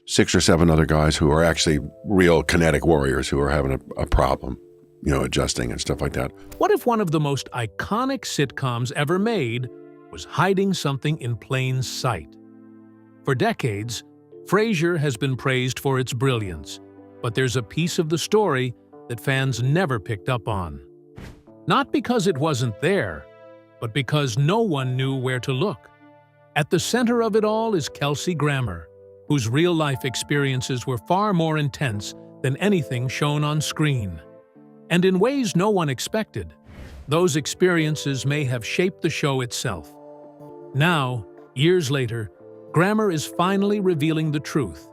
6 or 7 other guys who are actually real kinetic warriors who are having a problem, adjusting and stuff like that. What if one of the most iconic sitcoms ever made was hiding something in plain sight? For decades, Frasier has been praised for its brilliance, but there's a piece of the story that fans never picked up on. Not because it wasn't there, but because no one knew where to look. At the center of it all is Kelsey Grammer, whose real-life experiences were far more intense than anything shown on screen. And in ways no one expected, those experiences may have shaped the show itself. Now, years later, Grammer is finally revealing the truth.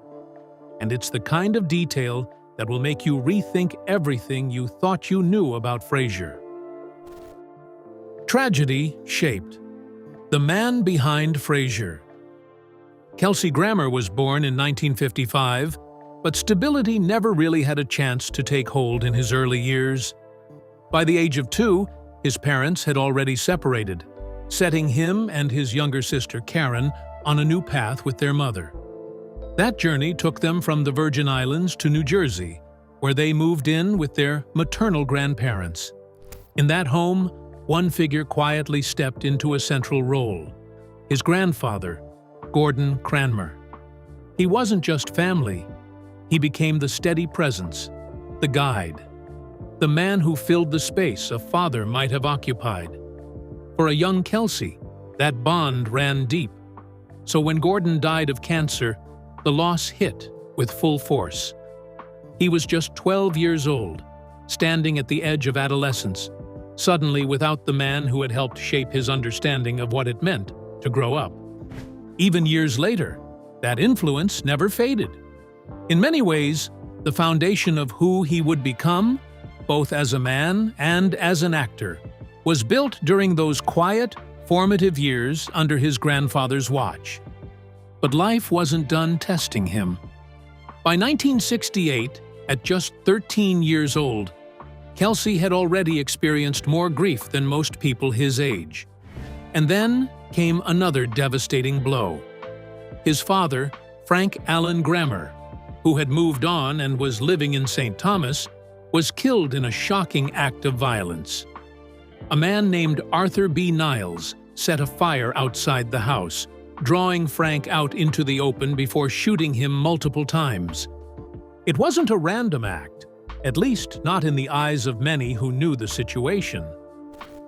And it's the kind of detail that will make you rethink everything you thought you knew about Frasier. Tragedy shaped the man behind Frasier. Kelsey Grammer was born in 1955, but stability never really had a chance to take hold in his early years. By the age of 2, his parents had already separated, setting him and his younger sister Karen on a new path with their mother. That journey took them from the Virgin Islands to New Jersey, where they moved in with their maternal grandparents. In that home, one figure quietly stepped into a central role: his grandfather, Gordon Cranmer. He wasn't just family. He became the steady presence, the guide, the man who filled the space a father might have occupied. For a young Kelsey, that bond ran deep. So when Gordon died of cancer, the loss hit with full force. He was just 12 years old, standing at the edge of adolescence, suddenly without the man who had helped shape his understanding of what it meant to grow up. Even years later, that influence never faded. In many ways, the foundation of who he would become, both as a man and as an actor, was built during those quiet, formative years under his grandfather's watch. But life wasn't done testing him. By 1968, at just 13 years old, Kelsey had already experienced more grief than most people his age. And then came another devastating blow. His father, Frank Allen Grammer, who had moved on and was living in St. Thomas, was killed in a shocking act of violence. A man named Arthur B. Niles set a fire outside the house, drawing Frank out into the open before shooting him multiple times. It wasn't a random act, at least not in the eyes of many who knew the situation.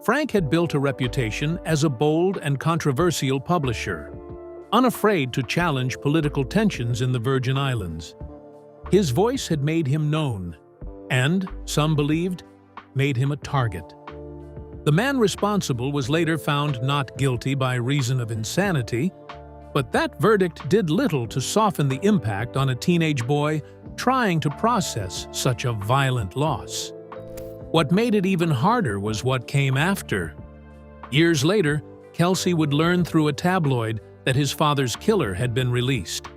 Frank had built a reputation as a bold and controversial publisher, unafraid to challenge political tensions in the Virgin Islands. His voice had made him known, and, some believed, made him a target. The man responsible was later found not guilty by reason of insanity, but that verdict did little to soften the impact on a teenage boy trying to process such a violent loss. What made it even harder was what came after. Years later, Kelsey would learn through a tabloid that his father's killer had been released.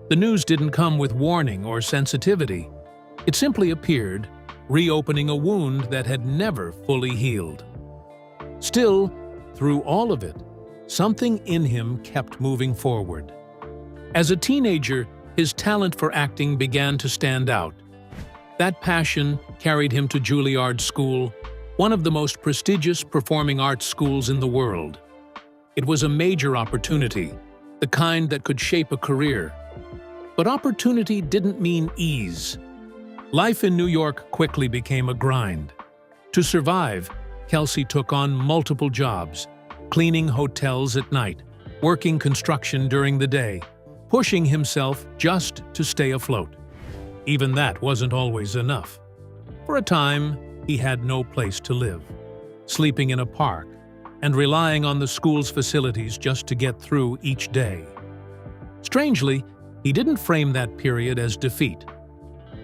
The news didn't come with warning or sensitivity. It simply appeared, reopening a wound that had never fully healed. Still, through all of it, something in him kept moving forward. As a teenager, his talent for acting began to stand out. That passion carried him to Juilliard School, one of the most prestigious performing arts schools in the world. It was a major opportunity, the kind that could shape a career. But opportunity didn't mean ease. Life in New York quickly became a grind. To survive, Kelsey took on multiple jobs, cleaning hotels at night, working construction during the day, pushing himself just to stay afloat. Even that wasn't always enough. For a time, he had no place to live, sleeping in a park and relying on the school's facilities just to get through each day. Strangely, he didn't frame that period as defeat.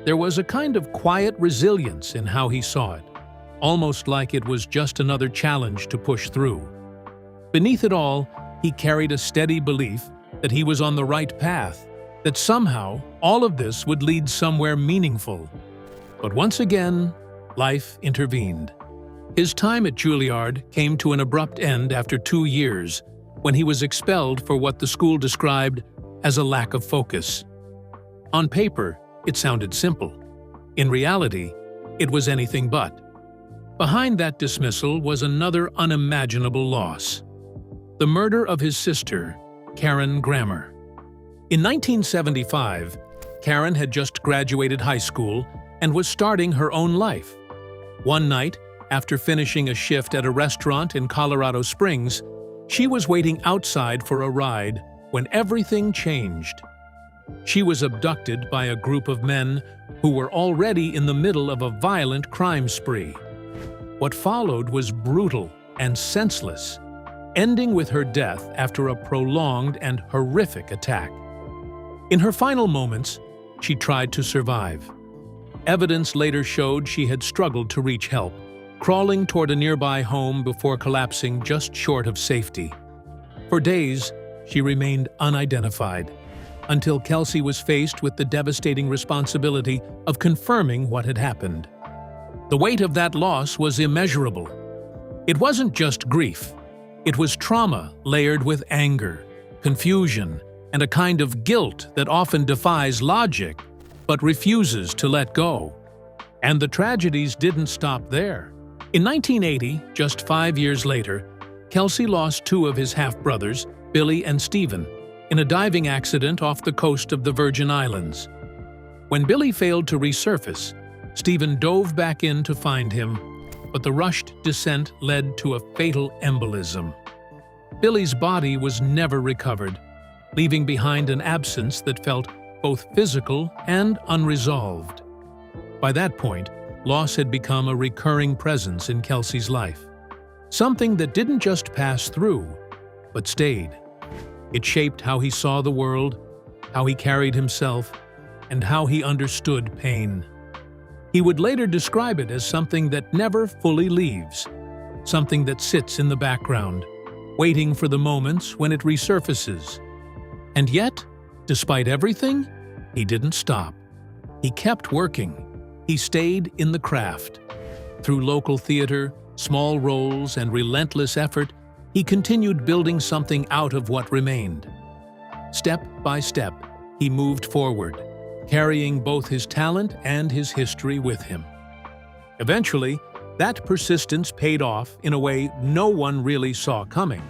There was a kind of quiet resilience in how he saw it, almost like it was just another challenge to push through. Beneath it all, he carried a steady belief that he was on the right path, that somehow all of this would lead somewhere meaningful. But once again, life intervened. His time at Juilliard came to an abrupt end after 2 years, when he was expelled for what the school described as a lack of focus. On paper, it sounded simple. In reality, it was anything but. Behind that dismissal was another unimaginable loss: the murder of his sister, Karen Grammer. In 1975, Karen had just graduated high school and was starting her own life. One night, after finishing a shift at a restaurant in Colorado Springs, she was waiting outside for a ride when everything changed. She was abducted by a group of men who were already in the middle of a violent crime spree. What followed was brutal and senseless, ending with her death after a prolonged and horrific attack. In her final moments, she tried to survive. Evidence later showed she had struggled to reach help, crawling toward a nearby home before collapsing just short of safety. For days, she remained unidentified, until Kelsey was faced with the devastating responsibility of confirming what had happened. The weight of that loss was immeasurable. It wasn't just grief. It was trauma layered with anger, confusion, and a kind of guilt that often defies logic but refuses to let go. And the tragedies didn't stop there. In 1980, just 5 years later, Kelsey lost two of his half-brothers, Billy and Stephen, in a diving accident off the coast of the Virgin Islands. When Billy failed to resurface, Stephen dove back in to find him, but the rushed descent led to a fatal embolism. Billy's body was never recovered, leaving behind an absence that felt both physical and unresolved. By that point, loss had become a recurring presence in Kelsey's life, something that didn't just pass through, but stayed. It shaped how he saw the world, how he carried himself, and how he understood pain. He would later describe it as something that never fully leaves, something that sits in the background, waiting for the moments when it resurfaces. And yet, despite everything, he didn't stop. He kept working. He stayed in the craft. Through local theater, small roles, and relentless effort, he continued building something out of what remained. Step by step, he moved forward, carrying both his talent and his history with him. Eventually, that persistence paid off in a way no one really saw coming.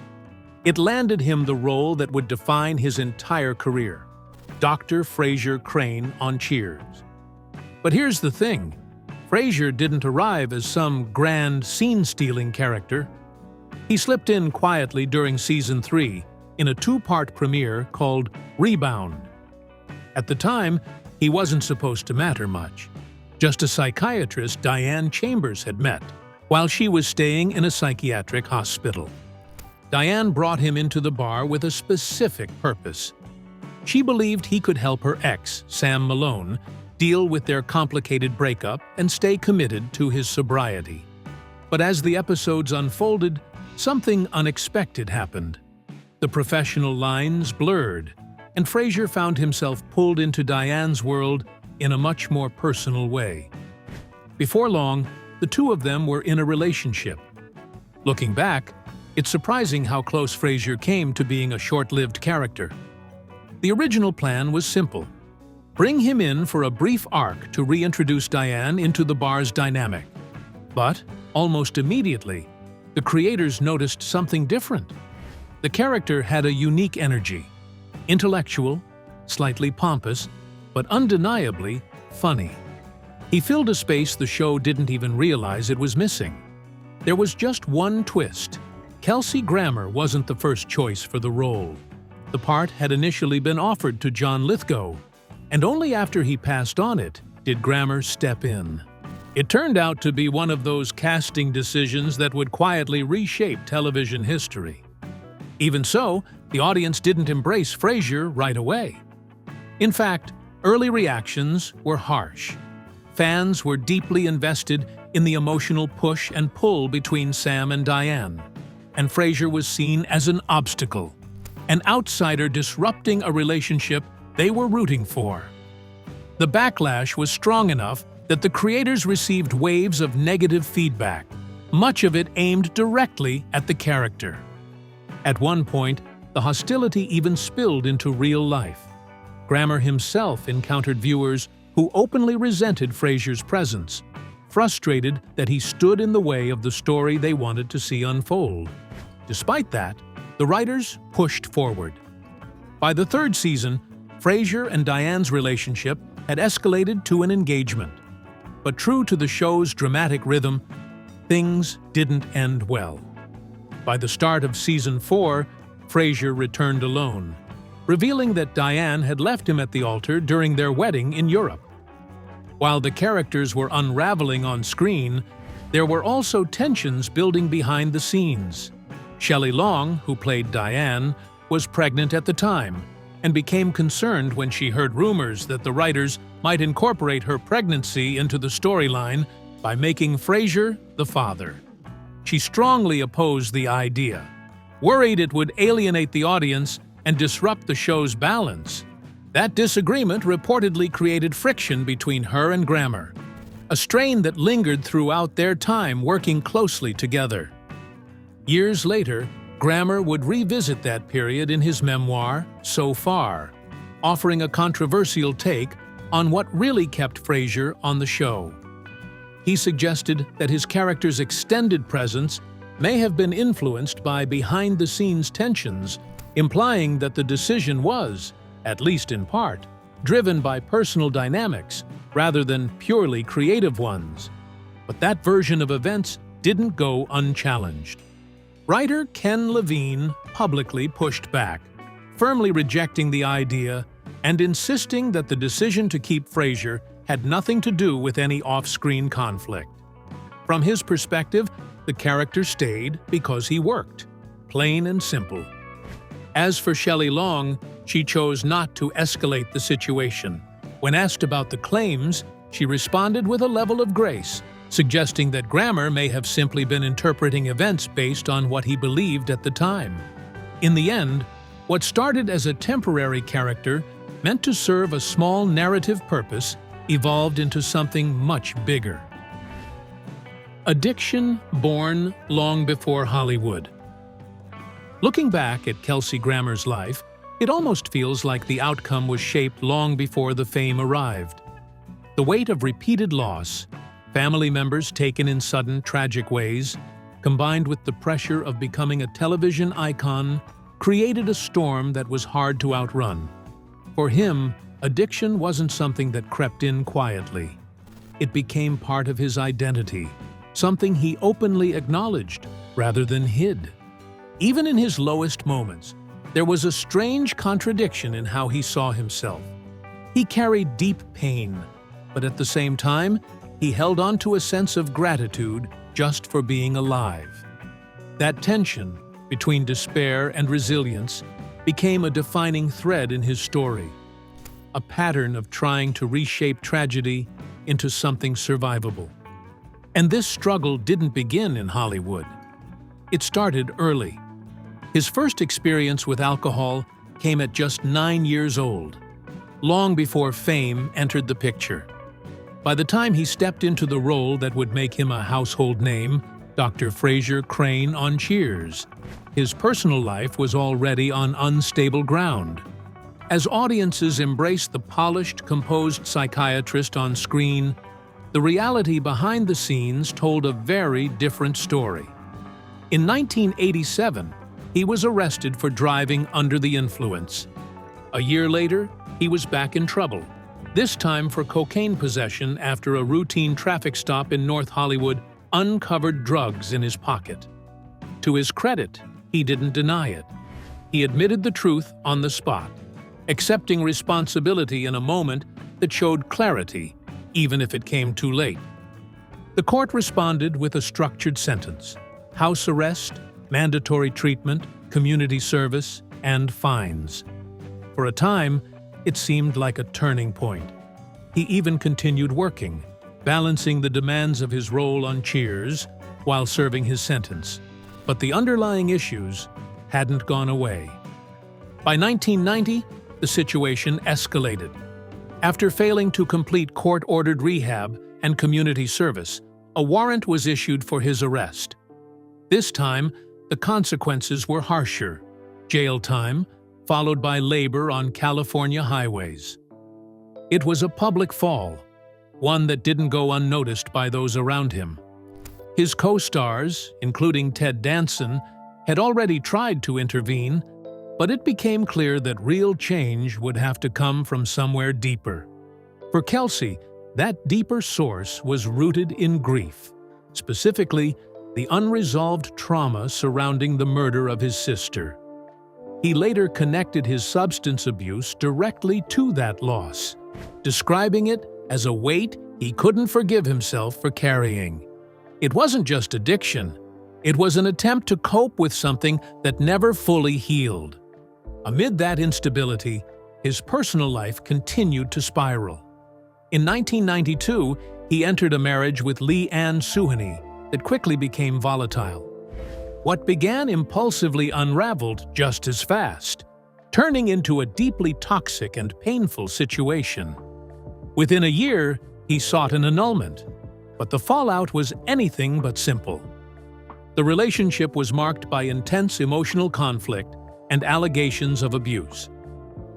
It landed him the role that would define his entire career: Dr. Frasier Crane on Cheers. But here's the thing: Frasier didn't arrive as some grand scene-stealing character. He slipped in quietly during Season 3 in a 2-part premiere called Rebound. At the time, he wasn't supposed to matter much. Just a psychiatrist Diane Chambers had met while she was staying in a psychiatric hospital. Diane brought him into the bar with a specific purpose. She believed he could help her ex, Sam Malone, deal with their complicated breakup and stay committed to his sobriety. But as the episodes unfolded, something unexpected happened. The professional lines blurred, and Frasier found himself pulled into Diane's world in a much more personal way. Before long, the two of them were in a relationship. Looking back, it's surprising how close Frasier came to being a short-lived character. The original plan was simple: bring him in for a brief arc to reintroduce Diane into the bar's dynamic. But, almost immediately, the creators noticed something different. The character had a unique energy: intellectual, slightly pompous, but undeniably funny. He filled a space the show didn't even realize it was missing. There was just one twist: Kelsey Grammer wasn't the first choice for the role. The part had initially been offered to John Lithgow, and only after he passed on it did Grammer step in. It turned out to be one of those casting decisions that would quietly reshape television history. Even so, the audience didn't embrace Frasier right away. In fact, early reactions were harsh. Fans were deeply invested in the emotional push and pull between Sam and Diane, and Frasier was seen as an obstacle, an outsider disrupting a relationship they were rooting for. The backlash was strong enough that the creators received waves of negative feedback, much of it aimed directly at the character. At one point, the hostility even spilled into real life. Grammer himself encountered viewers who openly resented Frasier's presence, frustrated that he stood in the way of the story they wanted to see unfold. Despite that, the writers pushed forward. By the third season, Frasier and Diane's relationship had escalated to an engagement. But true to the show's dramatic rhythm, things didn't end well. By the start of season 4, Frasier returned alone, revealing that Diane had left him at the altar during their wedding in Europe. While the characters were unraveling on screen, there were also tensions building behind the scenes. Shelley Long, who played Diane, was pregnant at the time and became concerned when she heard rumors that the writers might incorporate her pregnancy into the storyline by making Frasier the father. She strongly opposed the idea, worried it would alienate the audience and disrupt the show's balance. That disagreement reportedly created friction between her and Grammer, a strain that lingered throughout their time working closely together. Years later, Grammer would revisit that period in his memoir, So Far, offering a controversial take on what really kept Frasier on the show. He suggested that his character's extended presence may have been influenced by behind-the-scenes tensions, implying that the decision was, at least in part, driven by personal dynamics rather than purely creative ones. But that version of events didn't go unchallenged. Writer Ken Levine publicly pushed back, firmly rejecting the idea and insisting that the decision to keep Frasier had nothing to do with any off-screen conflict. From his perspective, the character stayed because he worked, plain and simple. As for Shelley Long, she chose not to escalate the situation. When asked about the claims, she responded with a level of grace, suggesting that Grammer may have simply been interpreting events based on what he believed at the time. In the end, what started as a temporary character meant to serve a small narrative purpose evolved into something much bigger. Addiction born long before Hollywood. Looking back at Kelsey Grammer's life, it almost feels like the outcome was shaped long before the fame arrived. The weight of repeated loss, family members taken in sudden, tragic ways, combined with the pressure of becoming a television icon, created a storm that was hard to outrun. For him, addiction wasn't something that crept in quietly. It became part of his identity, something he openly acknowledged rather than hid. Even in his lowest moments, there was a strange contradiction in how he saw himself. He carried deep pain, but at the same time, he held on to a sense of gratitude just for being alive. That tension between despair and resilience became a defining thread in his story, a pattern of trying to reshape tragedy into something survivable. And this struggle didn't begin in Hollywood. It started early. His first experience with alcohol came at just 9 years old, long before fame entered the picture. By the time he stepped into the role that would make him a household name, Dr. Frasier Crane on Cheers, his personal life was already on unstable ground. As audiences embraced the polished, composed psychiatrist on screen, the reality behind the scenes told a very different story. In 1987, he was arrested for driving under the influence. A year later, he was back in trouble, this time for cocaine possession after a routine traffic stop in North Hollywood uncovered drugs in his pocket. To his credit, he didn't deny it. He admitted the truth on the spot, accepting responsibility in a moment that showed clarity, even if it came too late. The court responded with a structured sentence: house arrest, mandatory treatment, community service, and fines. For a time, it seemed like a turning point. He even continued working, balancing the demands of his role on Cheers while serving his sentence. But the underlying issues hadn't gone away. By 1990, the situation escalated. After failing to complete court-ordered rehab and community service, a warrant was issued for his arrest. This time, the consequences were harsher: jail time, followed by labor on California highways. It was a public fall, one that didn't go unnoticed by those around him. His co-stars, including Ted Danson, had already tried to intervene, but it became clear that real change would have to come from somewhere deeper. For Kelsey, that deeper source was rooted in grief, specifically the unresolved trauma surrounding the murder of his sister. He later connected his substance abuse directly to that loss, describing it as a weight he couldn't forgive himself for carrying. It wasn't just addiction. It was an attempt to cope with something that never fully healed. Amid that instability, his personal life continued to spiral. In 1992, he entered a marriage with Leigh Ann Suhany that quickly became volatile. What began impulsively unraveled just as fast, turning into a deeply toxic and painful situation. Within a year, he sought an annulment, but the fallout was anything but simple. The relationship was marked by intense emotional conflict and allegations of abuse.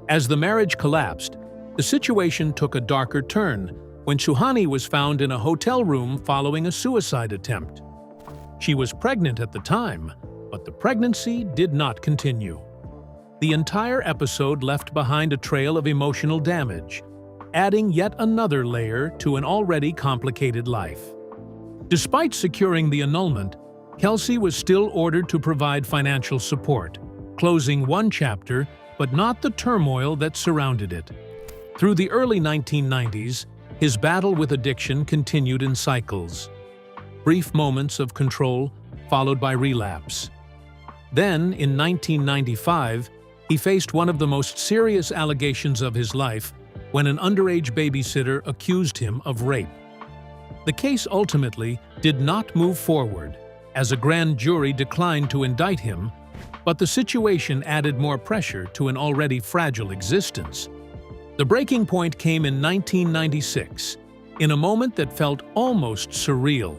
As the marriage collapsed, the situation took a darker turn when Suhany was found in a hotel room following a suicide attempt. She was pregnant at the time, but the pregnancy did not continue. The entire episode left behind a trail of emotional damage, adding yet another layer to an already complicated life. Despite securing the annulment, Kelsey was still ordered to provide financial support, closing one chapter but not the turmoil that surrounded it. Through the early 1990s, his battle with addiction continued in cycles. Brief moments of control followed by relapse. Then, in 1995, he faced one of the most serious allegations of his life when an underage babysitter accused him of rape. The case ultimately did not move forward, as a grand jury declined to indict him, but the situation added more pressure to an already fragile existence. The breaking point came in 1996, in a moment that felt almost surreal.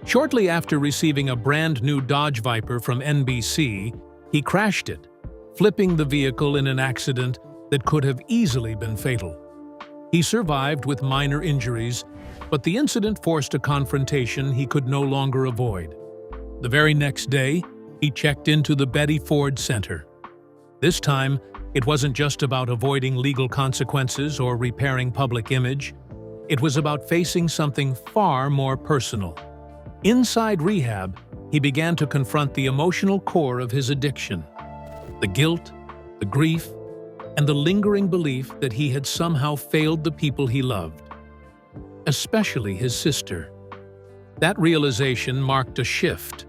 Shortly after receiving a brand new Dodge Viper from NBC, he crashed it, flipping the vehicle in an accident that could have easily been fatal. He survived with minor injuries, but the incident forced a confrontation he could no longer avoid. The very next day, he checked into the Betty Ford Center. This time, it wasn't just about avoiding legal consequences or repairing public image. It was about facing something far more personal. Inside rehab, he began to confront the emotional core of his addiction. The guilt, the grief, and the lingering belief that he had somehow failed the people he loved, especially his sister. That realization marked a shift.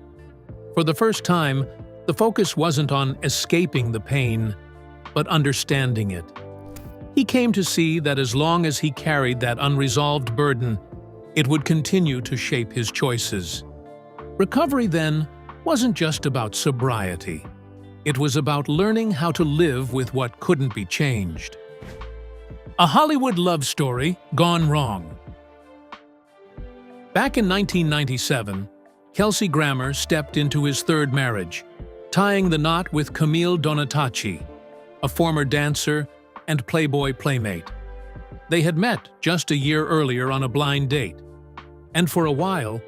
For the first time, the focus wasn't on escaping the pain, but understanding it. He came to see that as long as he carried that unresolved burden, it would continue to shape his choices. Recovery, then, wasn't just about sobriety. It was about learning how to live with what couldn't be changed. A Hollywood love story gone wrong. Back in 1997, Kelsey Grammer stepped into his third marriage, tying the knot with Camille Donatacci, a former dancer and Playboy playmate. They had met just a year earlier on a blind date, and for a while,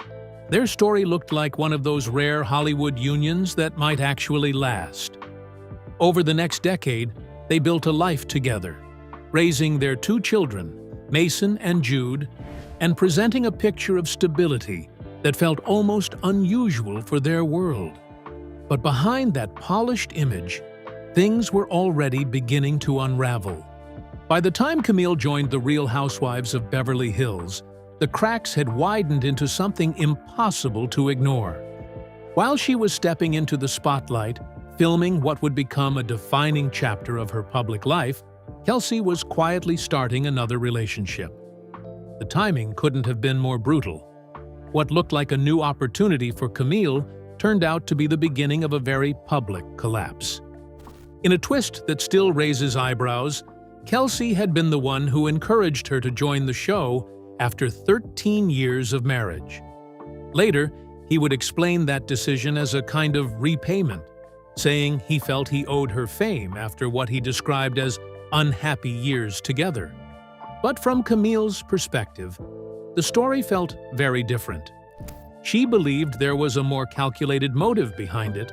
their story looked like one of those rare Hollywood unions that might actually last. Over the next decade, they built a life together, raising their two children, Mason and Jude, and presenting a picture of stability that felt almost unusual for their world. But behind that polished image, things were already beginning to unravel. By the time Camille joined the Real Housewives of Beverly Hills, the cracks had widened into something impossible to ignore. While she was stepping into the spotlight, filming what would become a defining chapter of her public life, Kelsey was quietly starting another relationship. The timing couldn't have been more brutal. What looked like a new opportunity for Camille turned out to be the beginning of a very public collapse. In a twist that still raises eyebrows, Kelsey had been the one who encouraged her to join the show after 13 years of marriage. Later, he would explain that decision as a kind of repayment, saying he felt he owed her fame after what he described as unhappy years together. But from Camille's perspective, the story felt very different. She believed there was a more calculated motive behind it,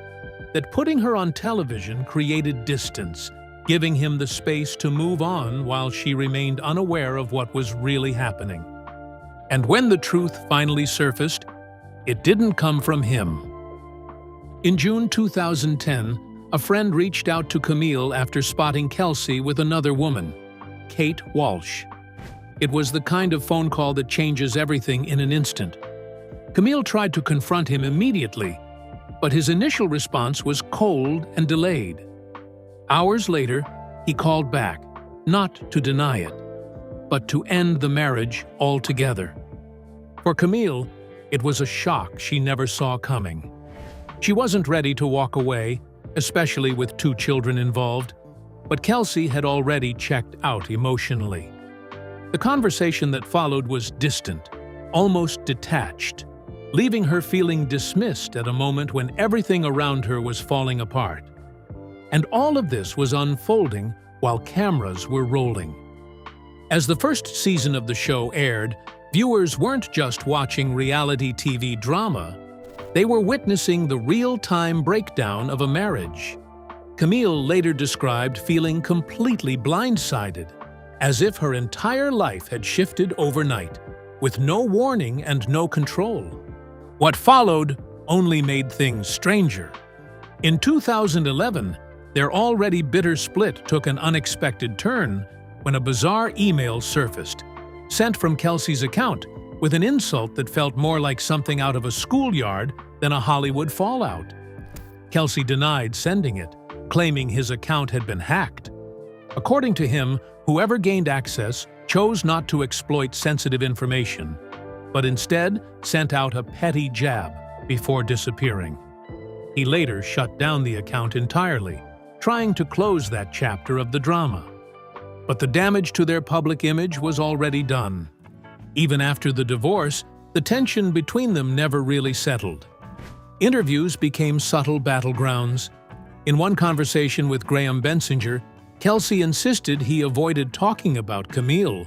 that putting her on television created distance, giving him the space to move on while she remained unaware of what was really happening. And when the truth finally surfaced, it didn't come from him. In June 2010, a friend reached out to Camille after spotting Kelsey with another woman, Kate Walsh. It was the kind of phone call that changes everything in an instant. Camille tried to confront him immediately, but his initial response was cold and delayed. Hours later, he called back, not to deny it, but to end the marriage altogether. For Camille, it was a shock she never saw coming. She wasn't ready to walk away, especially with 2 children involved, but Kelsey had already checked out emotionally. The conversation that followed was distant, almost detached, leaving her feeling dismissed at a moment when everything around her was falling apart. And all of this was unfolding while cameras were rolling. As the first season of the show aired, viewers weren't just watching reality TV drama, they were witnessing the real-time breakdown of a marriage. Camille later described feeling completely blindsided, as if her entire life had shifted overnight, with no warning and no control. What followed only made things stranger. In 2011, their already bitter split took an unexpected turn when a bizarre email surfaced, sent from Kelsey's account, with an insult that felt more like something out of a schoolyard than a Hollywood fallout. Kelsey denied sending it, claiming his account had been hacked. According to him, whoever gained access chose not to exploit sensitive information, but instead sent out a petty jab before disappearing. He later shut down the account entirely, trying to close that chapter of the drama. But the damage to their public image was already done. Even after the divorce, the tension between them never really settled. Interviews became subtle battlegrounds. In one conversation with Graham Bensinger, Kelsey insisted he avoided talking about Camille,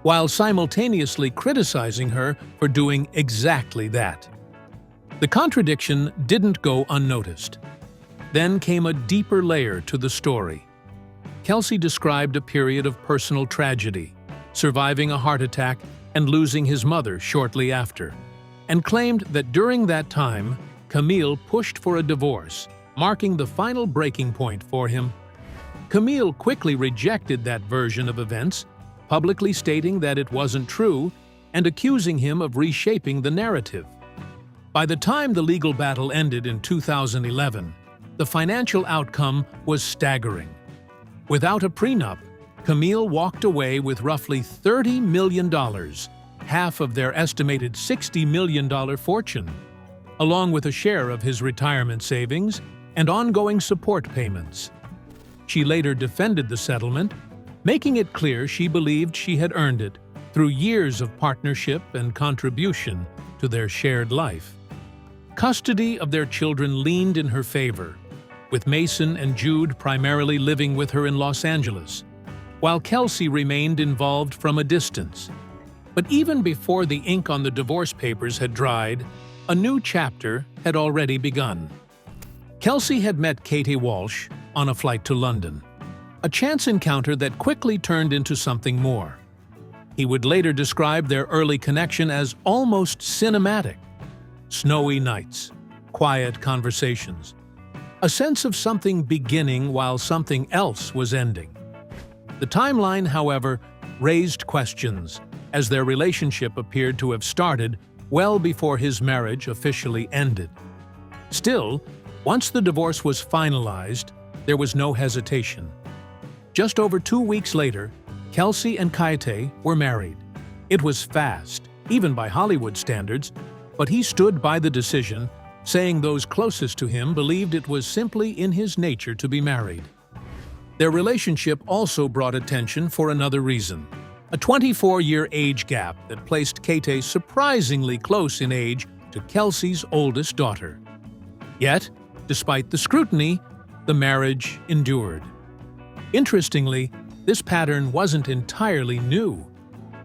while simultaneously criticizing her for doing exactly that. The contradiction didn't go unnoticed. Then came a deeper layer to the story. Kelsey described a period of personal tragedy, surviving a heart attack and losing his mother shortly after, and claimed that during that time, Camille pushed for a divorce, marking the final breaking point for him. Camille quickly rejected that version of events, publicly stating that it wasn't true and accusing him of reshaping the narrative. By the time the legal battle ended in 2011, the financial outcome was staggering. Without a prenup, Camille walked away with roughly $30 million, half of their estimated $60 million fortune, along with a share of his retirement savings and ongoing support payments. She later defended the settlement, making it clear she believed she had earned it through years of partnership and contribution to their shared life. Custody of their children leaned in her favor, with Mason and Jude primarily living with her in Los Angeles, while Kelsey remained involved from a distance. But even before the ink on the divorce papers had dried, a new chapter had already begun. Kelsey had met Katie Walsh on a flight to London, a chance encounter that quickly turned into something more. He would later describe their early connection as almost cinematic. Snowy nights, quiet conversations, a sense of something beginning while something else was ending. The timeline, however, raised questions, as their relationship appeared to have started well before his marriage officially ended. Still, once the divorce was finalized, there was no hesitation. Just over 2 weeks later, Kelsey and Kaite were married. It was fast, even by Hollywood standards, but he stood by the decision, saying those closest to him believed it was simply in his nature to be married. Their relationship also brought attention for another reason: a 24-year age gap that placed Kaite surprisingly close in age to Kelsey's oldest daughter. Yet, despite the scrutiny, the marriage endured. Interestingly, this pattern wasn't entirely new.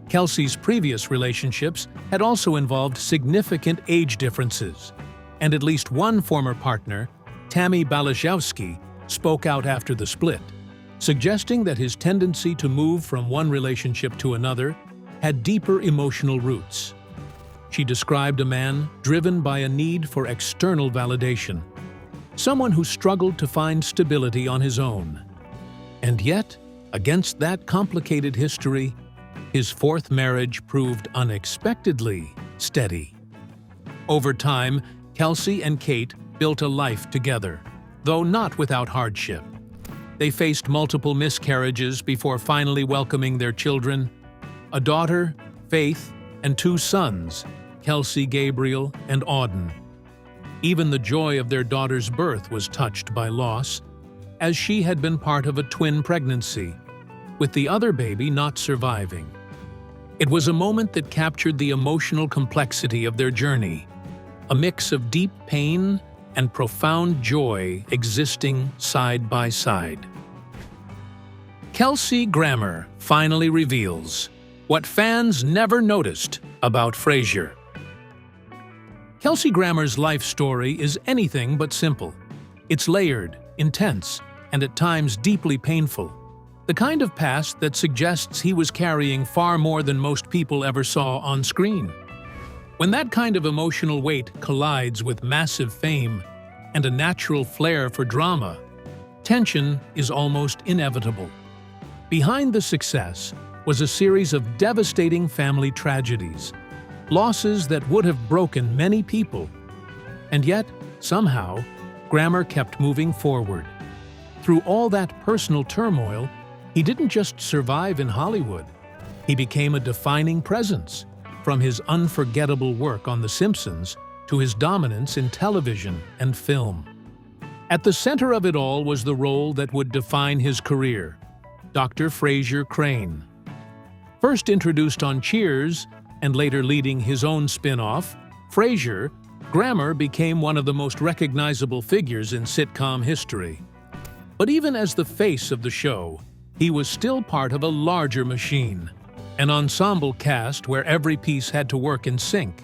Kelsey's previous relationships had also involved significant age differences, and at least one former partner, Tammy Balashowski, spoke out after the split, suggesting that his tendency to move from one relationship to another had deeper emotional roots. She described a man driven by a need for external validation, someone who struggled to find stability on his own. And yet, against that complicated history, his fourth marriage proved unexpectedly steady. Over time, Kelsey and Kate built a life together, though not without hardship. They faced multiple miscarriages before finally welcoming their children, a daughter, Faith, and two sons, Kelsey Gabriel and Auden. Even the joy of their daughter's birth was touched by loss, as she had been part of a twin pregnancy, with the other baby not surviving. It was a moment that captured the emotional complexity of their journey, a mix of deep pain and profound joy existing side by side. Kelsey Grammer finally reveals what fans never noticed about Frasier. Kelsey Grammer's life story is anything but simple. It's layered, intense, and at times deeply painful. The kind of past that suggests he was carrying far more than most people ever saw on screen. When that kind of emotional weight collides with massive fame and a natural flair for drama, tension is almost inevitable. Behind the success was a series of devastating family tragedies, losses that would have broken many people. And yet, somehow, Grammer kept moving forward. Through all that personal turmoil, he didn't just survive in Hollywood. He became a defining presence, from his unforgettable work on The Simpsons to his dominance in television and film. At the center of it all was the role that would define his career, Dr. Frasier Crane. First introduced on Cheers and later leading his own spin-off, Frasier, Grammer became one of the most recognizable figures in sitcom history. But even as the face of the show, he was still part of a larger machine, an ensemble cast where every piece had to work in sync.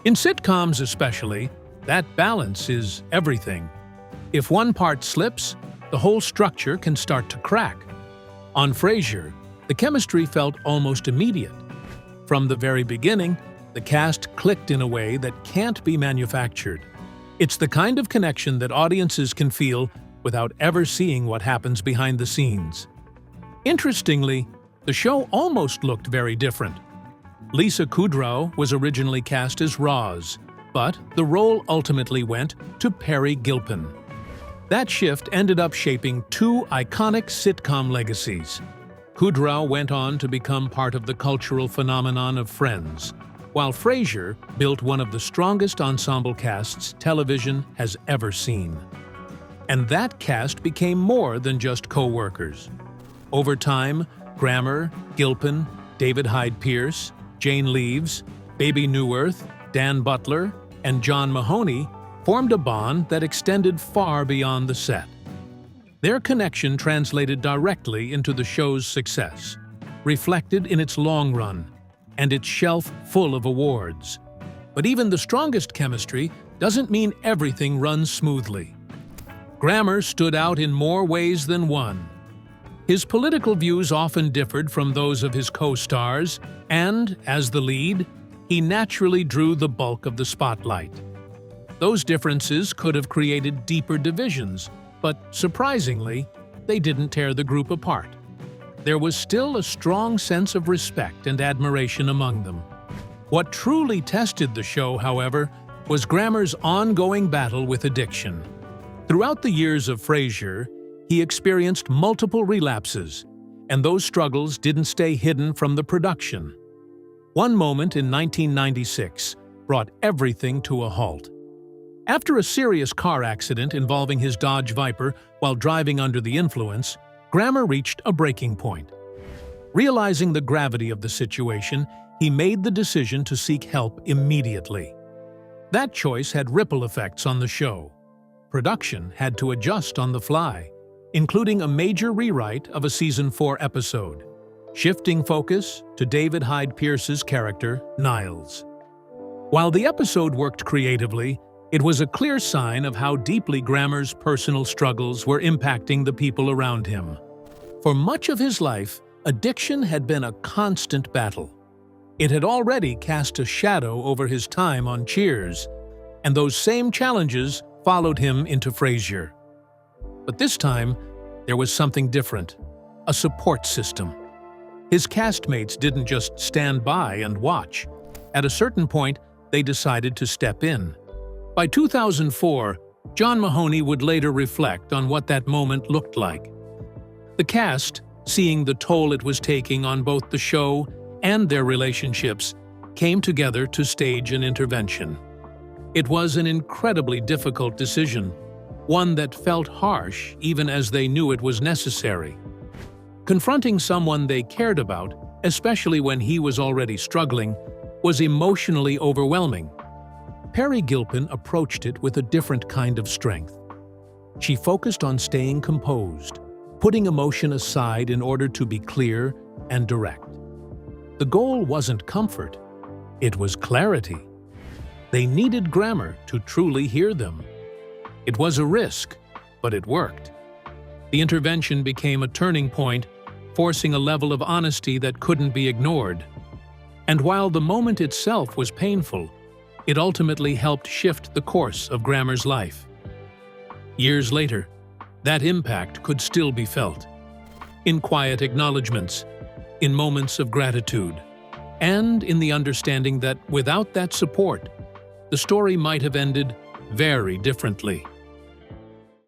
In sitcoms especially, that balance is everything. If one part slips, the whole structure can start to crack. On Frasier, the chemistry felt almost immediate. From the very beginning, the cast clicked in a way that can't be manufactured. It's the kind of connection that audiences can feel without ever seeing what happens behind the scenes. Interestingly, the show almost looked very different. Lisa Kudrow was originally cast as Roz, but the role ultimately went to Peri Gilpin. That shift ended up shaping two iconic sitcom legacies. Kudrow went on to become part of the cultural phenomenon of Friends, while Frasier built one of the strongest ensemble casts television has ever seen. And that cast became more than just co-workers. Over time, Grammer, Gilpin, David Hyde Pierce, Jane Leeves, Baby Newirth, Dan Butler, and John Mahoney formed a bond that extended far beyond the set. Their connection translated directly into the show's success, reflected in its long run, and its shelf full of awards. But even the strongest chemistry doesn't mean everything runs smoothly. Grammer stood out in more ways than one. His political views often differed from those of his co-stars, and, as the lead, he naturally drew the bulk of the spotlight. Those differences could have created deeper divisions, but surprisingly, they didn't tear the group apart. There was still a strong sense of respect and admiration among them. What truly tested the show, however, was Grammer's ongoing battle with addiction. Throughout the years of Frasier, he experienced multiple relapses, and those struggles didn't stay hidden from the production. One moment in 1996 brought everything to a halt. After a serious car accident involving his Dodge Viper while driving under the influence, Grammer reached a breaking point. Realizing the gravity of the situation, he made the decision to seek help immediately. That choice had ripple effects on the show. production had to adjust on the fly, including a major rewrite of a Season 4 episode, shifting focus to David Hyde Pierce's character, Niles. While the episode worked creatively, it was a clear sign of how deeply Grammer's personal struggles were impacting the people around him. For much of his life, addiction had been a constant battle. It had already cast a shadow over his time on Cheers, and those same challenges followed him into Frasier. But this time, there was something different, a support system. His castmates didn't just stand by and watch. At a certain point, they decided to step in. By 2004, John Mahoney would later reflect on what that moment looked like. The cast, seeing the toll it was taking on both the show and their relationships, came together to stage an intervention. It was an incredibly difficult decision, one that felt harsh even as they knew it was necessary. Confronting someone they cared about, especially when he was already struggling, was emotionally overwhelming. Peri Gilpin approached it with a different kind of strength. She focused on staying composed, putting emotion aside in order to be clear and direct. The goal wasn't comfort, it was clarity. They needed Grammer to truly hear them. It was a risk, but it worked. The intervention became a turning point, forcing a level of honesty that couldn't be ignored. And while the moment itself was painful, it ultimately helped shift the course of Grammer's life. Years later, that impact could still be felt. In quiet acknowledgments, in moments of gratitude, and in the understanding that without that support, the story might have ended very differently.